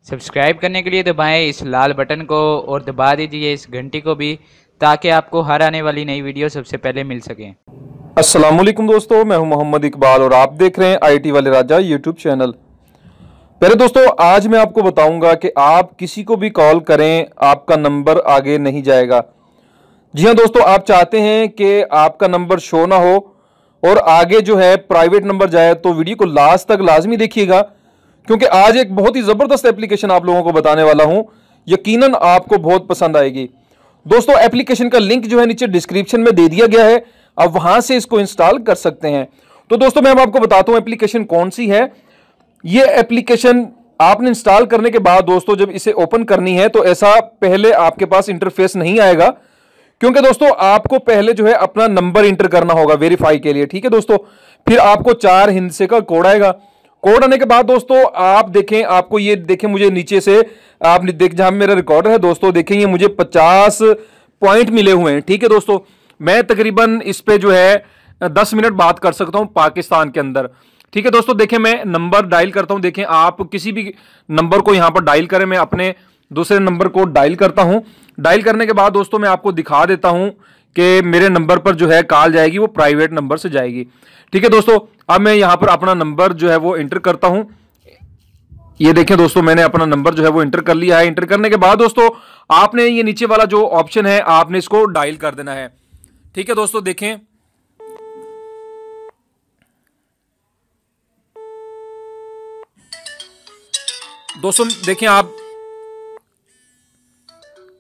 Subscribe करने के लिए दबाएं इस लाल बटन को और दबा दीजिए इस घंटी को भी, ताकि आपको हर आने वाली नई वीडियो सबसे पहले मिल सके। अस्सलाम वालेकुम दोस्तों, मैं हूं मोहम्मद इकबाल और आप देख रहे हैं आईटी वाले राजा यूट्यूब चैनल। पहले दोस्तों, आज मैं आपको बताऊंगा कि आप किसी को भी कॉल करें, आपका नंबर आगे नहीं जाएगा। जी हां दोस्तों, आप चाहते हैं कि आपका नंबर शो ना हो और आगे जो है प्राइवेट नंबर जाए, तो वीडियो को लास्ट तक लाजमी देखिएगा, क्योंकि आज एक बहुत ही ज़बरदस्त एप्लीकेशन आप लोगों को बताने वाला हूं। यकीनन आपको बहुत पसंद आएगी। दोस्तों, एप्लीकेशन का लिंक जो है नीचे डिस्क्रिप्शन में दे दिया गया है, आप वहां से इसको इंस्टॉल कर सकते हैं। तो दोस्तों, मैं आपको बताता हूं एप्लीकेशन कौन सी है। ये एप्लीकेशन आपने इंस्टॉल करने के बाद दोस्तों, जब इसे ओपन करनी है तो ऐसा पहले आपके पास इंटरफेस नहीं आएगा, क्योंकि दोस्तों आपको पहले जो है अपना नंबर इंटर करना होगा वेरीफाई के लिए। ठीक है दोस्तों, फिर आपको 4 हिंसे का कोड आएगा। कोड आने के बाद दोस्तों आप देखें, आपको ये देखें, मुझे नीचे से आपने देख, जहां मेरा रिकॉर्डर है दोस्तों, देखें ये मुझे 50 पॉइंट मिले हुए हैं। ठीक है दोस्तों, मैं तकरीबन इस पे जो है 10 मिनट बात कर सकता हूं पाकिस्तान के अंदर। ठीक है दोस्तों, देखें मैं नंबर डायल करता हूं। देखें आप किसी भी नंबर को यहां पर डायल करें, मैं अपने दूसरे नंबर को डायल करता हूं। डायल करने के बाद दोस्तों मैं आपको दिखा देता हूं कि मेरे नंबर पर जो है कॉल जाएगी, वो प्राइवेट नंबर से जाएगी। ठीक है दोस्तों, अब मैं यहां पर अपना नंबर जो है वो इंटर करता हूं। ये देखें दोस्तों, मैंने अपना नंबर जो है वो इंटर कर लिया है। इंटर करने के बाद दोस्तों आपने ये नीचे वाला जो ऑप्शन है, आपने इसको डायल कर देना है। ठीक है दोस्तों, देखें दोस्तों, देखें आप,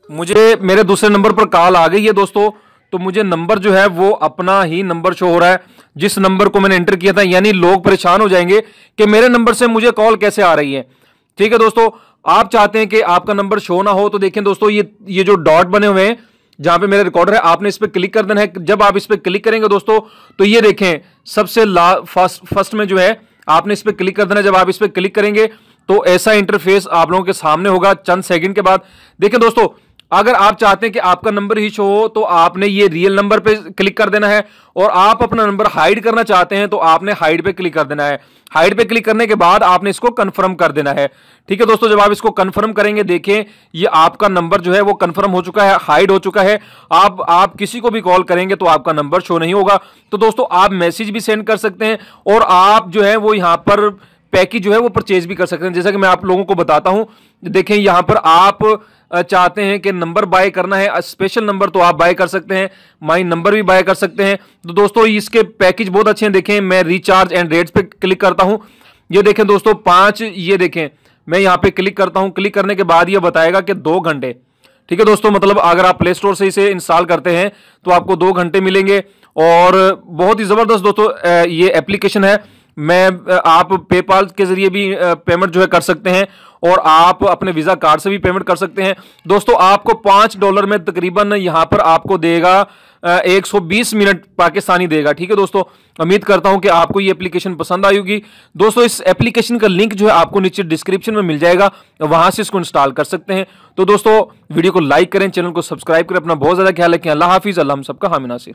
मुझे मेरे दूसरे नंबर पर कॉल आ गई है दोस्तों। तो मुझे नंबर जो है वो अपना ही नंबर शो हो रहा है, जिस नंबर को मैंने एंटर किया था। यानी लोग परेशान हो जाएंगे कि मेरे नंबर से मुझे कॉल कैसे आ रही है। ठीक है दोस्तों, आप चाहते हैं कि आपका नंबर शो ना हो, तो देखें दोस्तों ये जो डॉट बने हुए हैं जहां पे मेरा रिकॉर्डर है, आपने इस पर क्लिक कर देना है। जब आप इस पर क्लिक करेंगे दोस्तों, तो ये देखें सबसे फर्स्ट में जो है आपने इस पर क्लिक कर देना है। जब आप इस पर क्लिक करेंगे तो ऐसा इंटरफेस आप लोगों के सामने होगा चंद सेकंड के बाद। देखिए दोस्तों, अगर आप चाहते हैं कि आपका नंबर ही शो हो, तो आपने ये रियल नंबर पे क्लिक कर देना है, और आप अपना नंबर हाइड करना चाहते हैं तो आपने हाइड पे क्लिक कर देना है। हाइड पे क्लिक करने के बाद आपने इसको कंफर्म कर देना है। ठीक है दोस्तों, जब आप इसको कंफर्म करेंगे, देखें ये आपका नंबर जो है वो कंफर्म हो चुका है, हाइड हो चुका है। आप किसी को भी कॉल करेंगे तो आपका नंबर शो नहीं होगा। तो दोस्तों आप मैसेज भी सेंड कर सकते हैं, और आप जो है वो यहां पर पैकेज जो है वो परचेज भी कर सकते हैं। जैसा कि मैं आप लोगों को बताता हूं, देखें यहां पर आप चाहते हैं कि नंबर बाय करना है, स्पेशल नंबर, तो आप बाय कर सकते हैं, माई नंबर भी बाय कर सकते हैं। तो दोस्तों इसके पैकेज बहुत अच्छे हैं। देखें मैं रिचार्ज एंड रेट्स पे क्लिक करता हूं। ये देखें दोस्तों 5, ये देखें मैं यहां पे क्लिक करता हूं। क्लिक करने के बाद ये बताएगा कि 2 घंटे। ठीक है दोस्तों, मतलब अगर आप प्ले स्टोर से इसे इंस्टॉल करते हैं तो आपको 2 घंटे मिलेंगे, और बहुत ही जबरदस्त दोस्तों ये एप्लीकेशन है। आप पेपाल के जरिए भी पेमेंट जो है कर सकते हैं, और आप अपने वीजा कार्ड से भी पेमेंट कर सकते हैं। दोस्तों आपको $5 में तकरीबन यहां पर आपको देगा 120 मिनट पाकिस्तानी देगा। ठीक है दोस्तों, उम्मीद करता हूं कि आपको ये एप्लीकेशन पसंद आई होगी। दोस्तों इस एप्लीकेशन का लिंक जो है आपको नीचे डिस्क्रिप्शन में मिल जाएगा, वहां से इसको इंस्टॉल कर सकते हैं। तो दोस्तों वीडियो को लाइक करें, चैनल को सब्सक्राइब करें, अपना बहुत ज्यादा ख्याल रखें। अल्लाह हाफिज, अल्लाह हम सबका हामी नासिर।